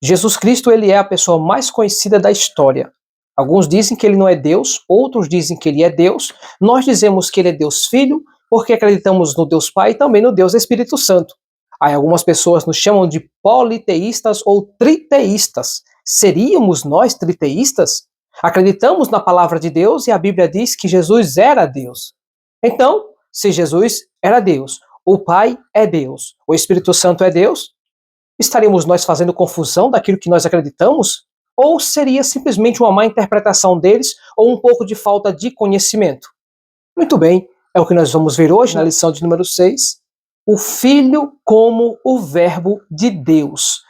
Jesus Cristo, ele é a pessoa mais conhecida da história. Alguns dizem que ele não é Deus, outros dizem que ele é Deus. Nós dizemos que ele é Deus Filho, porque acreditamos no Deus Pai e também no Deus Espírito Santo. Aí algumas pessoas nos chamam de politeístas ou triteístas. Seríamos nós triteístas? Acreditamos na palavra de Deus e a Bíblia diz que Jesus era Deus. Então, se Jesus era Deus, o Pai é Deus, o Espírito Santo é Deus, estaríamos nós fazendo confusão daquilo que nós acreditamos? Ou seria simplesmente uma má interpretação deles ou um pouco de falta de conhecimento? Muito bem, é o que nós vamos ver hoje na lição de número 6, o Filho como o Verbo de Deus.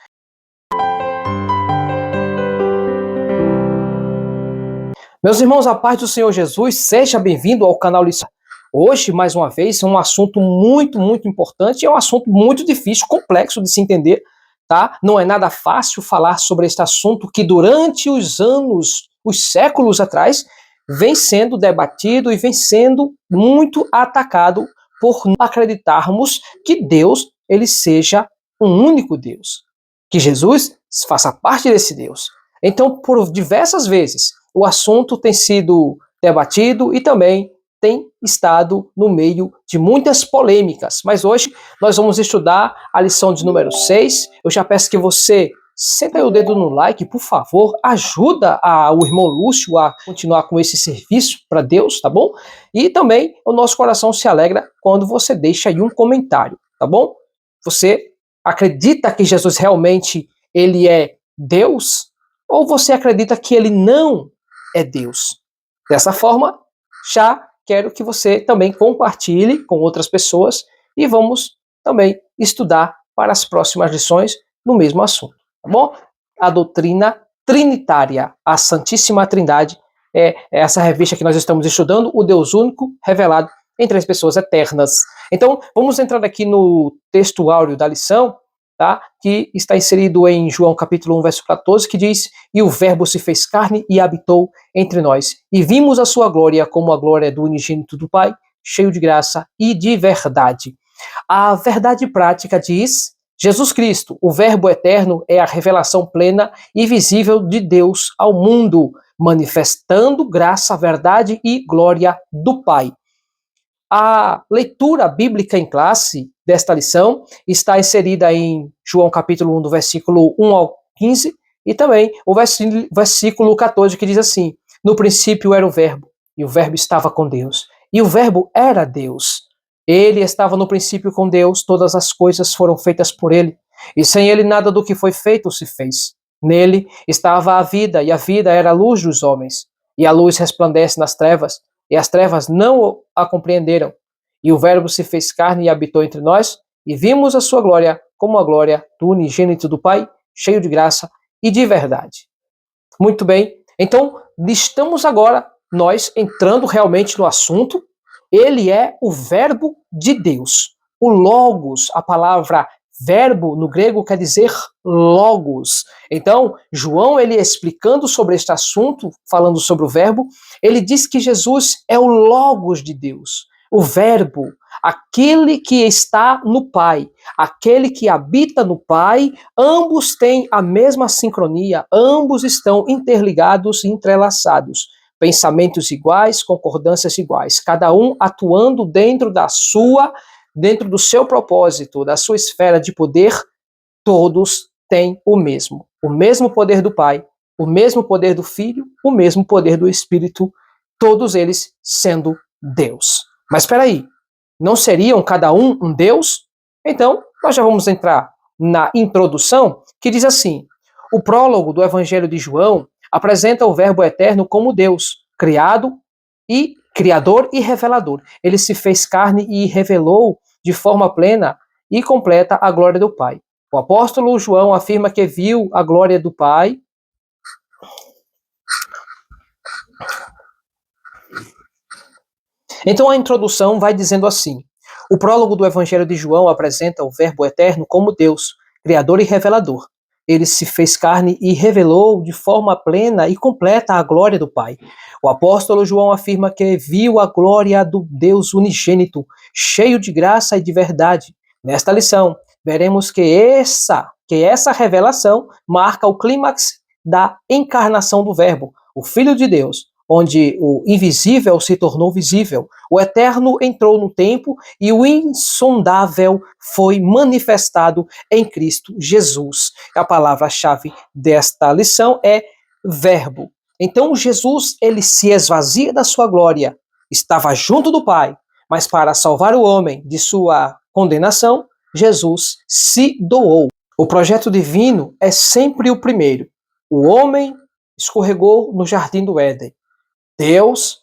Meus irmãos, a paz do Senhor Jesus, seja bem-vindo ao canal Lição. Hoje, mais uma vez, é um assunto muito importante, é um assunto muito difícil, complexo de se entender, tá? Não é nada fácil falar sobre este assunto que durante os anos, os séculos atrás, vem sendo debatido e vem sendo muito atacado por não acreditarmos que Deus, ele seja um único Deus, que Jesus faça parte desse Deus. Então, por diversas vezes, o assunto tem sido debatido e também tem estado no meio de muitas polêmicas. Mas hoje nós vamos estudar a lição de número 6. Eu já peço que você senta aí o dedo no like, por favor, ajuda o irmão Lúcio a continuar com esse serviço para Deus, tá bom? E também o nosso coração se alegra quando você deixa aí um comentário, tá bom? Você acredita que Jesus realmente ele é Deus? Ou você acredita que ele não é Deus? Dessa forma, já quero que você também compartilhe com outras pessoas e vamos também estudar para as próximas lições no mesmo assunto, tá bom? A doutrina trinitária, a Santíssima Trindade, é essa revista que nós estamos estudando, o Deus único revelado em três pessoas eternas. Então, vamos entrar aqui no texto áureo da lição, tá? Que está inserido em João capítulo 1, verso 14, que diz: "E o verbo se fez carne e habitou entre nós, e vimos a sua glória como a glória do unigênito do Pai, cheio de graça e de verdade." A verdade prática diz: Jesus Cristo, o verbo eterno, é a revelação plena e visível de Deus ao mundo, manifestando graça, verdade e glória do Pai. A leitura bíblica em classe desta lição está inserida em João capítulo 1, do versículo 1 ao 15, e também o versículo 14, que diz assim: "No princípio era o verbo, e o verbo estava com Deus, e o verbo era Deus. Ele estava no princípio com Deus, todas as coisas foram feitas por ele, e sem ele nada do que foi feito se fez. Nele estava a vida, e a vida era a luz dos homens, e a luz resplandece nas trevas, e as trevas não a compreenderam. E o verbo se fez carne e habitou entre nós, e vimos a sua glória como a glória do unigênito do Pai, cheio de graça e de verdade." Muito bem, então estamos agora nós entrando realmente no assunto. Ele é o verbo de Deus. O logos, a palavra verbo no grego quer dizer logos. Então, João, ele explicando sobre este assunto, falando sobre o verbo, ele diz que Jesus é o logos de Deus, o verbo, aquele que está no Pai, aquele que habita no Pai. Ambos têm a mesma sincronia, ambos estão interligados e entrelaçados. Pensamentos iguais, concordâncias iguais, cada um atuando dentro do seu propósito, da sua esfera de poder. Todos têm o mesmo poder do Pai, o mesmo poder do Filho, o mesmo poder do Espírito, todos eles sendo Deus. Mas espera aí, não seriam cada um Deus? Então, nós já vamos entrar na introdução, que diz assim: o prólogo do Evangelho de João apresenta o Verbo eterno como Deus, criador e revelador. Ele se fez carne e revelou de forma plena e completa a glória do Pai. O apóstolo João afirma que viu a glória do Pai. Então a introdução vai dizendo assim: o prólogo do Evangelho de João apresenta o Verbo eterno como Deus, criador e revelador. Ele se fez carne e revelou de forma plena e completa a glória do Pai. O apóstolo João afirma que viu a glória do Deus unigênito, cheio de graça e de verdade. Nesta lição, veremos que essa que essa revelação marca o clímax da encarnação do Verbo, o Filho de Deus, onde o invisível se tornou visível, o eterno entrou no tempo e o insondável foi manifestado em Cristo Jesus. A palavra-chave desta lição é Verbo. Então Jesus, ele se esvazia da sua glória, estava junto do Pai, mas para salvar o homem de sua condenação, Jesus se doou. O projeto divino é sempre o primeiro. O homem escorregou no jardim do Éden. Deus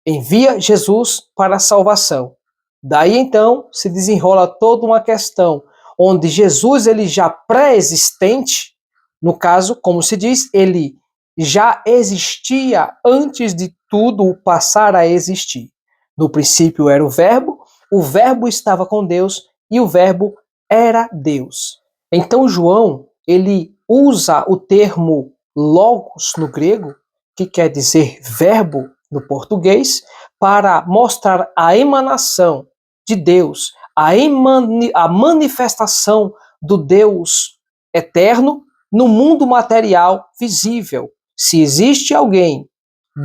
envia Jesus para a salvação. Daí então se desenrola toda uma questão onde Jesus, ele já pré-existente, no caso, como se diz, ele já existia antes de tudo passar a existir. No princípio era o Verbo estava com Deus e o Verbo era Deus. Então João, ele usa o termo logos no grego, que quer dizer verbo no português, para mostrar a emanação de Deus, a manifestação do Deus eterno no mundo material visível. Se existe alguém,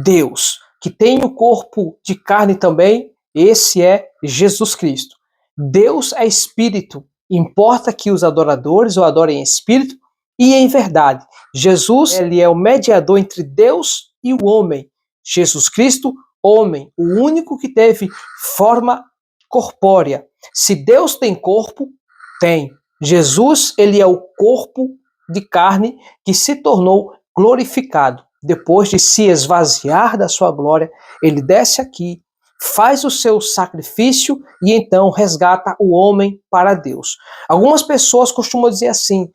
Deus, que tem o corpo de carne também, esse é Jesus Cristo. Deus é espírito, importa que os adoradores o adorem em espírito e em verdade. Jesus, ele é o mediador entre Deus e o homem. Jesus Cristo, homem, o único que teve forma corpórea. Se Deus tem corpo, tem. Jesus, ele é o corpo de carne que se tornou glorificado. Depois de se esvaziar da sua glória, ele desce aqui, faz o seu sacrifício e então resgata o homem para Deus. Algumas pessoas costumam dizer assim: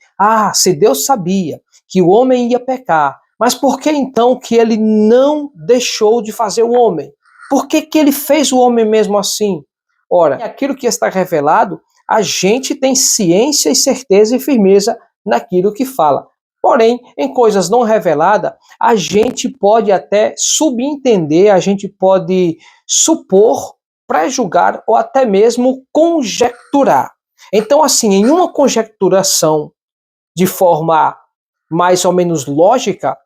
se Deus sabia que o homem ia pecar, mas por que então que ele não deixou de fazer o homem? Por que que ele fez o homem mesmo assim? Ora, aquilo que está revelado, a gente tem ciência e certeza e firmeza naquilo que fala. Porém, em coisas não reveladas, a gente pode até subentender, a gente pode supor, pré-julgar ou até mesmo conjecturar. Então, assim, em uma conjecturação de forma mais ou menos lógica,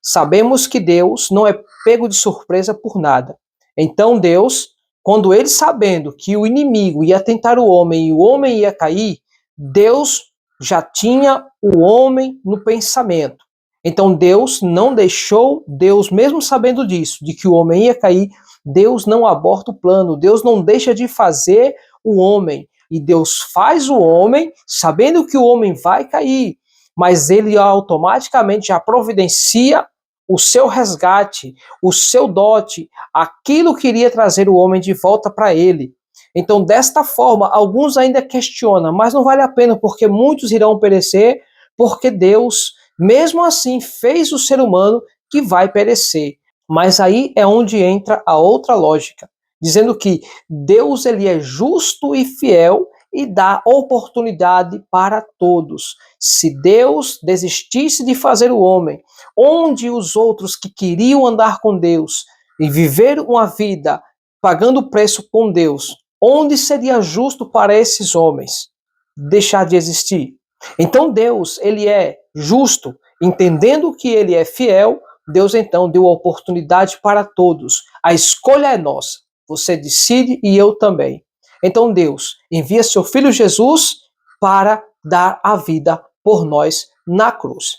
sabemos que Deus não é pego de surpresa por nada. Então, Deus, quando ele sabendo que o inimigo ia tentar o homem e o homem ia cair, Deus já tinha o homem no pensamento. Então Deus não deixou, Deus mesmo sabendo disso, de que o homem ia cair, Deus não aborta o plano, Deus não deixa de fazer o homem. E Deus faz o homem sabendo que o homem vai cair, mas ele automaticamente já providencia o seu resgate, o seu dote, aquilo que iria trazer o homem de volta para ele. Então, desta forma, alguns ainda questionam, mas não vale a pena, porque muitos irão perecer, porque Deus, mesmo assim, fez o ser humano que vai perecer. Mas aí é onde entra a outra lógica, dizendo que Deus, ele é justo e fiel e dá oportunidade para todos. Se Deus desistisse de fazer o homem, onde os outros que queriam andar com Deus e viver uma vida pagando o preço com Deus, onde seria justo para esses homens deixar de existir? Então Deus, ele é justo, entendendo que ele é fiel, Deus então deu a oportunidade para todos. A escolha é nossa. Você decide e eu também. Então Deus envia seu filho Jesus para dar a vida por nós na cruz.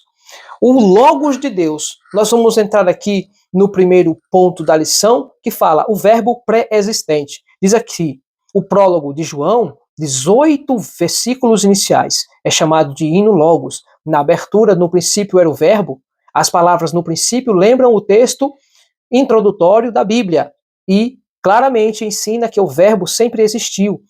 O Logos de Deus, nós vamos entrar aqui no primeiro ponto da lição, que fala o verbo pré-existente. Diz aqui, o prólogo de João, 18 versículos iniciais, é chamado de hino Logos. Na abertura, no princípio era o verbo. As palavras no princípio lembram o texto introdutório da Bíblia e claramente ensina que o verbo sempre existiu.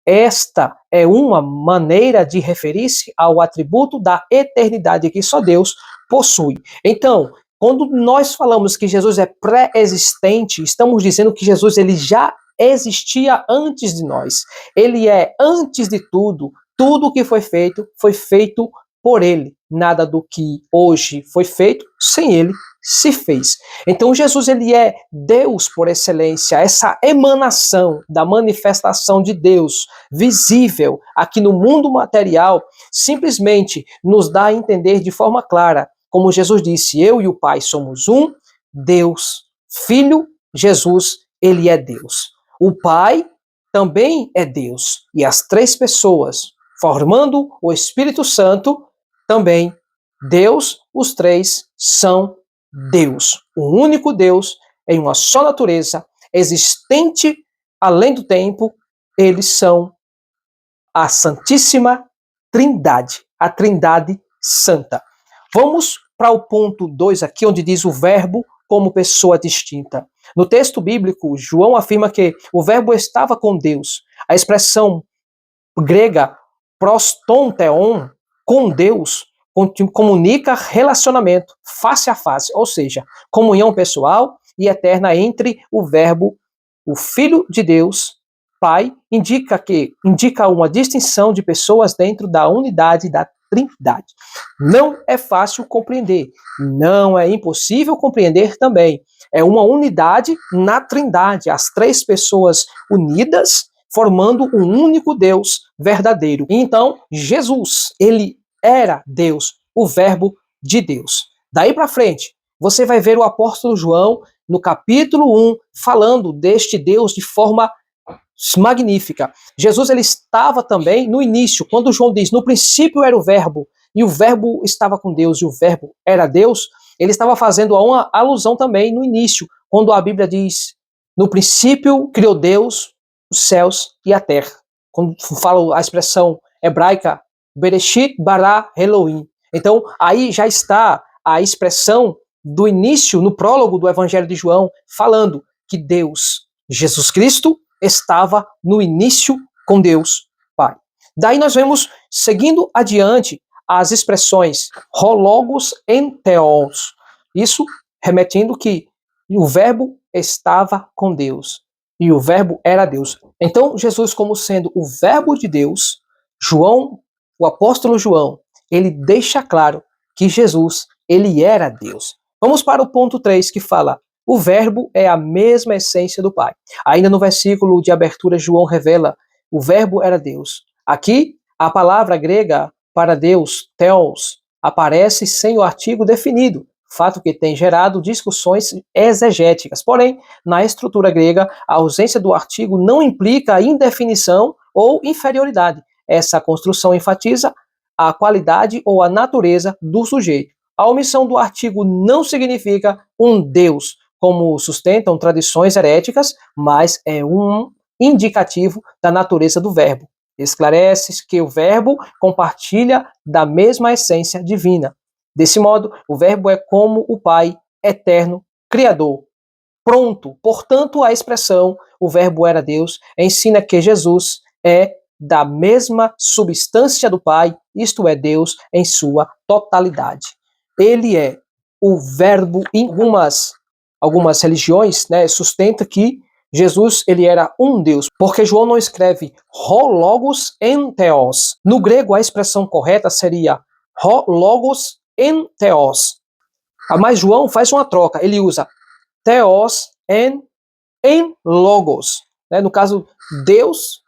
Esta é uma maneira de referir-se ao atributo da eternidade que só Deus possui. Então, quando nós falamos que Jesus é pré-existente, estamos dizendo que Jesus ele já existia antes de nós. Ele é antes de tudo. Tudo que foi feito por ele. Nada do que hoje foi feito sem ele se fez. Então Jesus, ele é Deus por excelência, essa emanação da manifestação de Deus visível aqui no mundo material, simplesmente nos dá a entender de forma clara, como Jesus disse, eu e o Pai somos um, Deus, Filho, Jesus, ele é Deus. O Pai também é Deus, e as três pessoas, formando o Espírito Santo, também Deus, os três são Deus. O único Deus em uma só natureza, existente além do tempo, eles são a Santíssima Trindade, a Trindade Santa. Vamos para o ponto 2 aqui, onde diz o verbo como pessoa distinta. No texto bíblico, João afirma que o verbo estava com Deus. A expressão grega prostonteon, com Deus, comunica relacionamento face a face, ou seja, comunhão pessoal e eterna entre o verbo, o Filho de Deus, Pai, indica uma distinção de pessoas dentro da unidade da Trindade. Não é fácil compreender, não é impossível compreender também. É uma unidade na Trindade, as três pessoas unidas, formando um único Deus verdadeiro. Então, Jesus, ele era Deus, o verbo de Deus. Daí para frente, você vai ver o apóstolo João, no capítulo 1, falando deste Deus de forma magnífica. Jesus, ele estava também no início, quando João diz, no princípio era o verbo, e o verbo estava com Deus, e o verbo era Deus, ele estava fazendo uma alusão também no início, quando a Bíblia diz, no princípio criou Deus os céus e a terra. Quando fala a expressão hebraica, Bereshit bara Elohim. Então, aí já está a expressão do início, no prólogo do Evangelho de João, falando que Deus, Jesus Cristo, estava no início com Deus Pai. Daí nós vemos, seguindo adiante, as expressões hologos en theos. Isso remetendo que o verbo estava com Deus e o verbo era Deus. Então, Jesus, como sendo o verbo de Deus, João, o apóstolo João, ele deixa claro que Jesus, ele era Deus. Vamos para o ponto 3, que fala, o verbo é a mesma essência do Pai. Ainda no versículo de abertura, João revela, o verbo era Deus. Aqui, a palavra grega para Deus, theos, aparece sem o artigo definido, fato que tem gerado discussões exegéticas. Porém, na estrutura grega, a ausência do artigo não implica indefinição ou inferioridade. Essa construção enfatiza a qualidade ou a natureza do sujeito. A omissão do artigo não significa um Deus, como sustentam tradições heréticas, mas é um indicativo da natureza do verbo. Esclarece que o verbo compartilha da mesma essência divina. Desse modo, o verbo é como o Pai, eterno, criador. Pronto. Portanto, a expressão o verbo era Deus ensina que Jesus é da mesma substância do Pai, isto é, Deus em sua totalidade. Ele é o verbo. Em algumas religiões, né, sustenta que Jesus, ele era um Deus, porque João não escreve ho logos en theos. No grego, a expressão correta seria ho logos en theos. Mas João faz uma troca, ele usa theos en logos. Né? No caso, Deus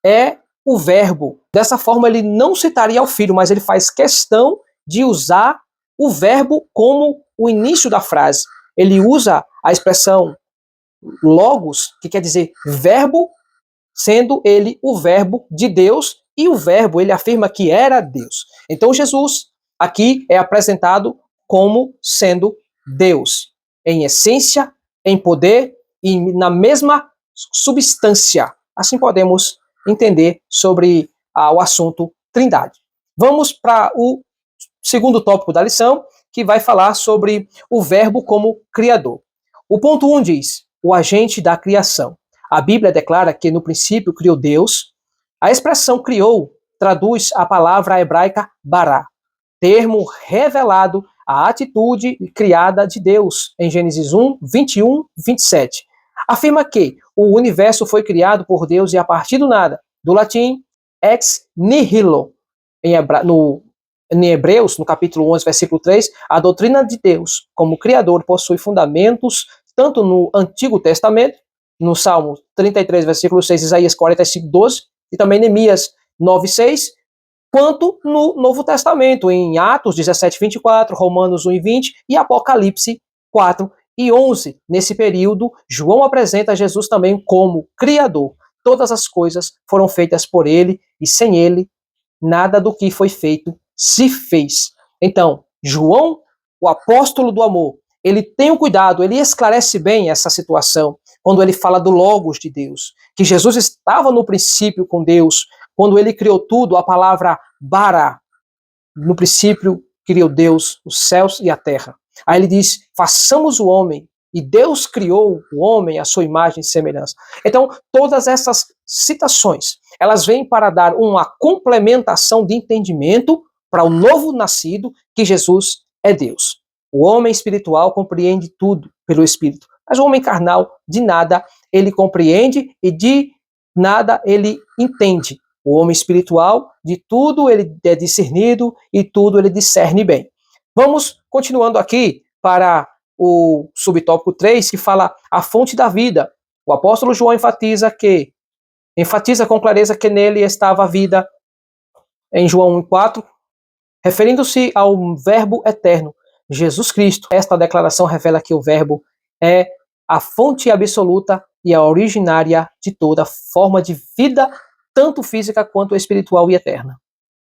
é o verbo. Dessa forma, ele não citaria o filho, mas ele faz questão de usar o verbo como o início da frase. Ele usa a expressão logos, que quer dizer verbo, sendo ele o verbo de Deus, e o verbo, ele afirma que era Deus. Então, Jesus aqui é apresentado como sendo Deus, em essência, em poder e na mesma substância. Assim podemos entender sobre o assunto Trindade. Vamos para o segundo tópico da lição, que vai falar sobre o verbo como criador. O ponto 1 diz, o agente da criação. A Bíblia declara que no princípio criou Deus. A expressão criou traduz a palavra hebraica bará, termo revelado à atitude criada de Deus, em Gênesis 1, 21, 27. Afirma que o universo foi criado por Deus e a partir do nada, do latim ex nihilo, no em Hebreus, no capítulo 11, versículo 3, a doutrina de Deus como Criador possui fundamentos tanto no Antigo Testamento, no Salmo 33, versículo 6, Isaías 45, 12, e também Neemias 9, 6, quanto no Novo Testamento, em Atos 17, 24, Romanos 1 e 20 e Apocalipse 4 e 11. Nesse período, João apresenta Jesus também como Criador. Todas as coisas foram feitas por ele e sem ele, nada do que foi feito se fez. Então, João, o apóstolo do amor, ele tem o cuidado, ele esclarece bem essa situação quando ele fala do Logos de Deus, que Jesus estava no princípio com Deus, quando ele criou tudo, a palavra bara, no princípio criou Deus os céus e a terra. Aí ele diz, façamos o homem, e Deus criou o homem à sua imagem e semelhança. Então, todas essas citações, elas vêm para dar uma complementação de entendimento para o novo nascido, que Jesus é Deus. O homem espiritual compreende tudo pelo Espírito, mas o homem carnal, de nada ele compreende e de nada ele entende. O homem espiritual, de tudo ele é discernido e tudo ele discerne bem. Vamos continuando aqui para o subtópico 3, que fala a fonte da vida. O apóstolo João enfatiza com clareza que nele estava a vida, em João 1,4, referindo-se ao verbo eterno, Jesus Cristo. Esta declaração revela que o verbo é a fonte absoluta e a originária de toda forma de vida, tanto física quanto espiritual e eterna.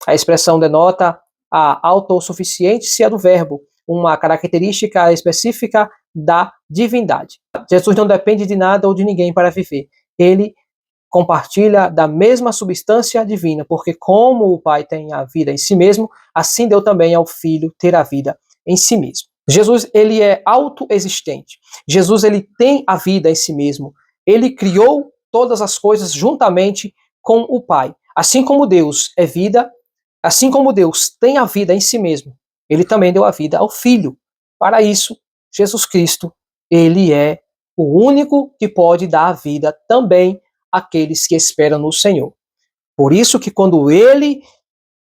A expressão denota a autossuficiência do verbo, uma característica específica da divindade. Jesus não depende de nada ou de ninguém para viver. Ele compartilha da mesma substância divina, porque como o Pai tem a vida em si mesmo, assim deu também ao Filho ter a vida em si mesmo. Jesus, ele é autoexistente. Jesus, ele tem a vida em si mesmo. Ele criou todas as coisas juntamente com o Pai. Assim como Deus é vida, assim como Deus tem a vida em si mesmo, ele também deu a vida ao Filho. Para isso, Jesus Cristo, ele é o único que pode dar a vida também àqueles que esperam no Senhor. Por isso que quando ele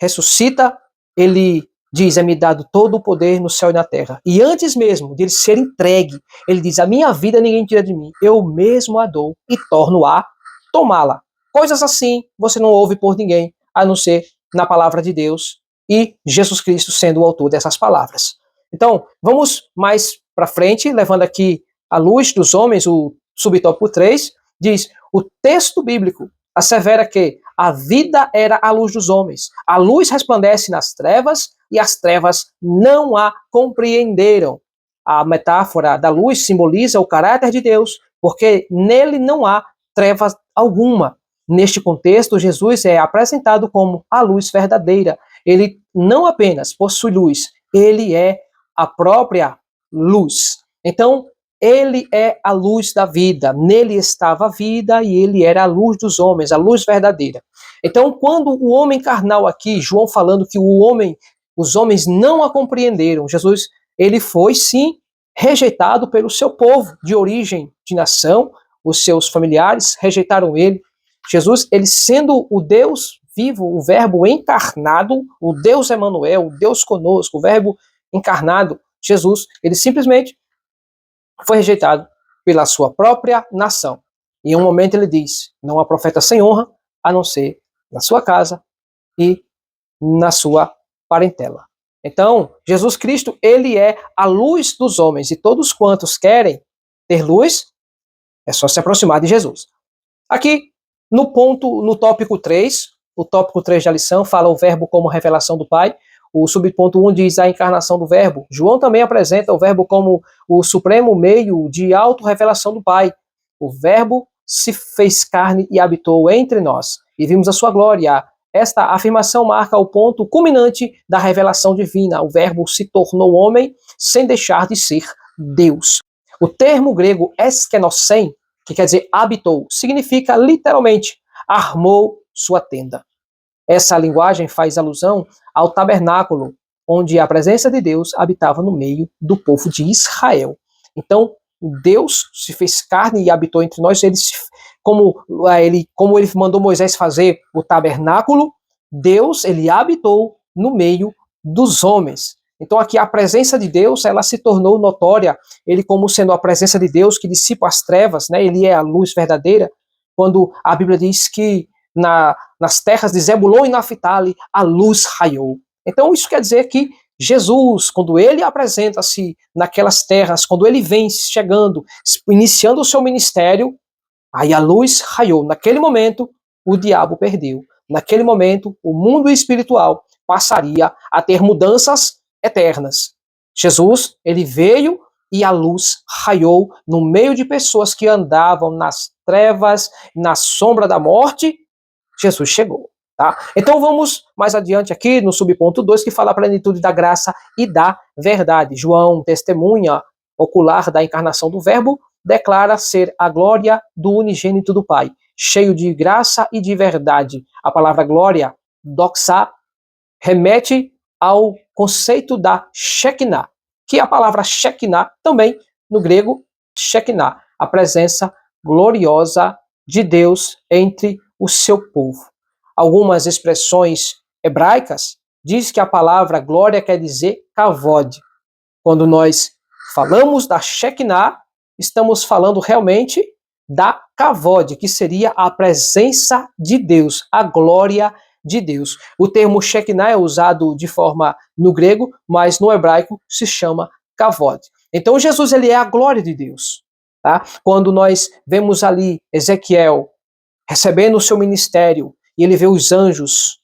ressuscita, ele diz, é-me dado todo o poder no céu e na terra. E antes mesmo de ele ser entregue, ele diz, a minha vida ninguém tira de mim, eu mesmo a dou e torno a tomá-la. Coisas assim você não ouve por ninguém, a não ser na palavra de Deus e Jesus Cristo sendo o autor dessas palavras. Então, vamos mais para frente, levando aqui a luz dos homens, o subtópico 3, diz, o texto bíblico assevera que a vida era a luz dos homens. A luz resplandece nas trevas e as trevas não a compreenderam. A metáfora da luz simboliza o caráter de Deus, porque nele não há trevas alguma. Neste contexto, Jesus é apresentado como a luz verdadeira. Ele não apenas possui luz, ele é a própria luz. Então, ele é a luz da vida, nele estava a vida e ele era a luz dos homens, a luz verdadeira. Então, quando o homem carnal aqui, João falando que os homens não a compreenderam, Jesus, ele foi sim rejeitado pelo seu povo de origem de nação, os seus familiares rejeitaram ele. Jesus, ele sendo o Deus vivo, o verbo encarnado, o Deus Emanuel, o Deus conosco, o verbo encarnado, Jesus, ele simplesmente foi rejeitado pela sua própria nação. E em um momento ele diz, não há profeta sem honra, a não ser na sua casa e na sua parentela. Então, Jesus Cristo, ele é a luz dos homens, e todos quantos querem ter luz, é só se aproximar de Jesus. Aqui, no tópico 3, o tópico 3 da lição fala o verbo como revelação do Pai. O subponto 1 diz a encarnação do verbo. João também apresenta o verbo como o supremo meio de autorrevelação do Pai. O verbo se fez carne e habitou entre nós, e vimos a sua glória. Esta afirmação marca o ponto culminante da revelação divina. O verbo se tornou homem sem deixar de ser Deus. O termo grego eskenosen, que quer dizer habitou, significa literalmente armou sua tenda. Essa linguagem faz alusão ao tabernáculo, onde a presença de Deus habitava no meio do povo de Israel. Então, Deus se fez carne e habitou entre nós. Como ele mandou Moisés fazer o tabernáculo, Deus, ele habitou no meio dos homens. Então aqui a presença de Deus, ela se tornou notória, ele como sendo a presença de Deus que dissipa as trevas, né? Ele é a luz verdadeira, quando a Bíblia diz que nas terras de Zebulon e Naphtali a luz raiou. Então isso quer dizer que Jesus, quando ele apresenta-se naquelas terras, quando ele vem chegando, iniciando o seu ministério, aí a luz raiou. Naquele momento, o diabo perdeu. Naquele momento, o mundo espiritual passaria a ter mudanças eternas. Jesus, ele veio e a luz raiou no meio de pessoas que andavam nas trevas, na sombra da morte. Jesus chegou. Tá? Então vamos mais adiante aqui no subponto 2, que fala a plenitude da graça e da verdade. João, testemunha ocular da encarnação do Verbo, declara ser a glória do unigênito do Pai, cheio de graça e de verdade. A palavra glória, doxa, remete ao conceito da Shekinah, que é a palavra Shekinah também no grego, Shekinah, a presença gloriosa de Deus entre o seu povo. Algumas expressões hebraicas diz que a palavra glória quer dizer kavod. Quando nós falamos da Shekinah, estamos falando realmente da kavod, que seria a presença de Deus, a glória de Deus. O termo Shekinah é usado de forma no grego, mas no hebraico se chama kavod. Então Jesus, ele é a glória de Deus. Tá? Quando nós vemos ali Ezequiel recebendo o seu ministério, e ele vê os anjos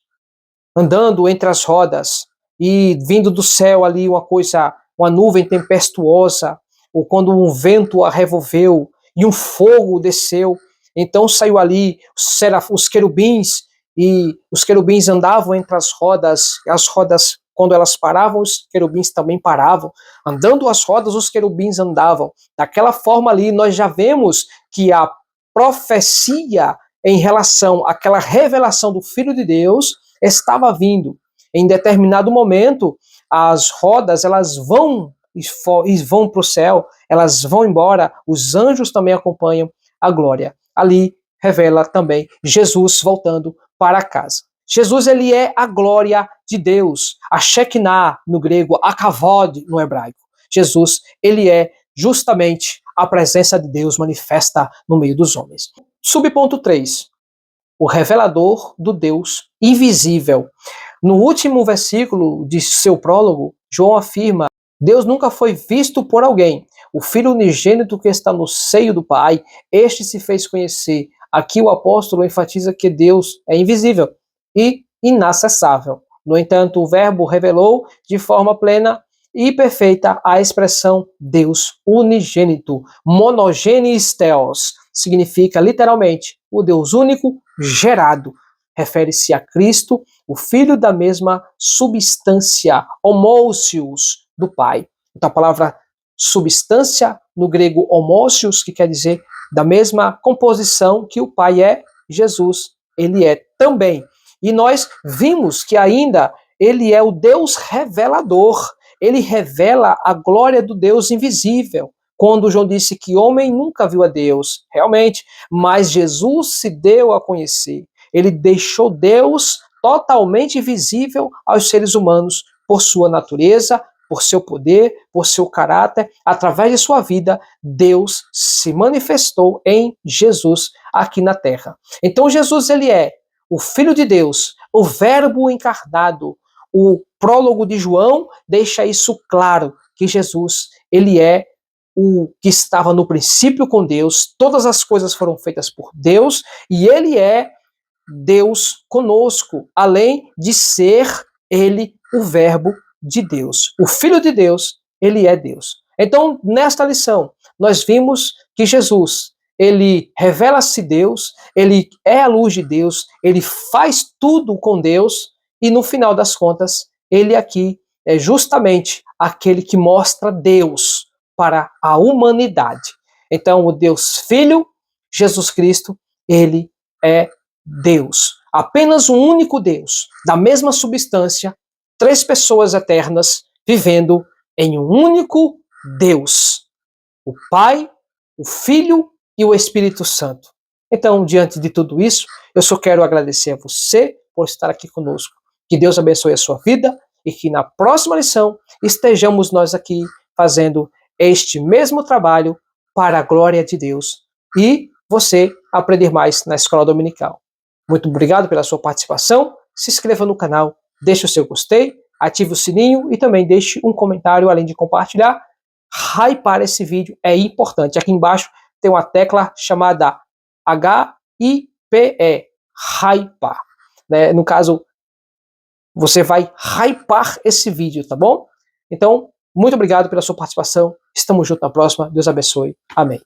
andando entre as rodas, e vindo do céu ali uma nuvem tempestuosa, ou quando um vento a revolveu, e um fogo desceu, então saiu ali os querubins, e os querubins andavam entre as rodas quando elas paravam, os querubins também paravam, andando as rodas, os querubins andavam. Daquela forma ali, nós já vemos que a profecia em relação àquela revelação do Filho de Deus estava vindo. Em determinado momento, as rodas elas vão para o céu, elas vão embora, os anjos também acompanham a glória. Ali revela também Jesus voltando para casa. Jesus, ele é a glória de Deus, a Shekinah no grego, a kavod no hebraico. Jesus, ele é justamente a presença de Deus manifesta no meio dos homens. Subponto 3. O revelador do Deus invisível. No último versículo de seu prólogo, João afirma: Deus nunca foi visto por alguém. O Filho unigênito que está no seio do Pai, este se fez conhecer. Aqui o apóstolo enfatiza que Deus é invisível e inacessável. No entanto, o Verbo revelou de forma plena e perfeita a expressão Deus unigênito. Monogenes theos significa literalmente o Deus único gerado. Refere-se a Cristo, o Filho da mesma substância, homousios, do Pai. Então a palavra substância, no grego homousios, que quer dizer da mesma composição que o Pai é, Jesus, ele é também. E nós vimos que ainda ele é o Deus revelador. Ele revela a glória do Deus invisível. Quando João disse que homem nunca viu a Deus, realmente, mas Jesus se deu a conhecer. Ele deixou Deus totalmente visível aos seres humanos por sua natureza, por seu poder, por seu caráter. Através de sua vida, Deus se manifestou em Jesus aqui na terra. Então Jesus, ele é o Filho de Deus, o Verbo encarnado. O prólogo de João deixa isso claro, que Jesus, ele é o que estava no princípio com Deus, todas as coisas foram feitas por Deus, e ele é Deus conosco, além de ser ele o Verbo de Deus. O Filho de Deus, ele é Deus. Então, nesta lição, nós vimos que Jesus, ele revela-se Deus, ele é a luz de Deus, ele faz tudo com Deus, e no final das contas, ele aqui é justamente aquele que mostra Deus para a humanidade. Então, o Deus Filho, Jesus Cristo, ele é Deus. Apenas um único Deus, da mesma substância, três pessoas eternas, vivendo em um único Deus. O Pai, o Filho e o Espírito Santo. Então, diante de tudo isso, eu só quero agradecer a você por estar aqui conosco. Que Deus abençoe a sua vida e que na próxima lição estejamos nós aqui fazendo este mesmo trabalho para a glória de Deus e você aprender mais na escola dominical. Muito obrigado pela sua participação, se inscreva no canal, deixe o seu gostei, ative o sininho e também deixe um comentário além de compartilhar. Hypar esse vídeo é importante. Aqui embaixo tem uma tecla chamada HIPE, Hypar. Né? No caso, você vai hypar esse vídeo, tá bom? Então, muito obrigado pela sua participação. Estamos juntos na próxima. Deus abençoe. Amém.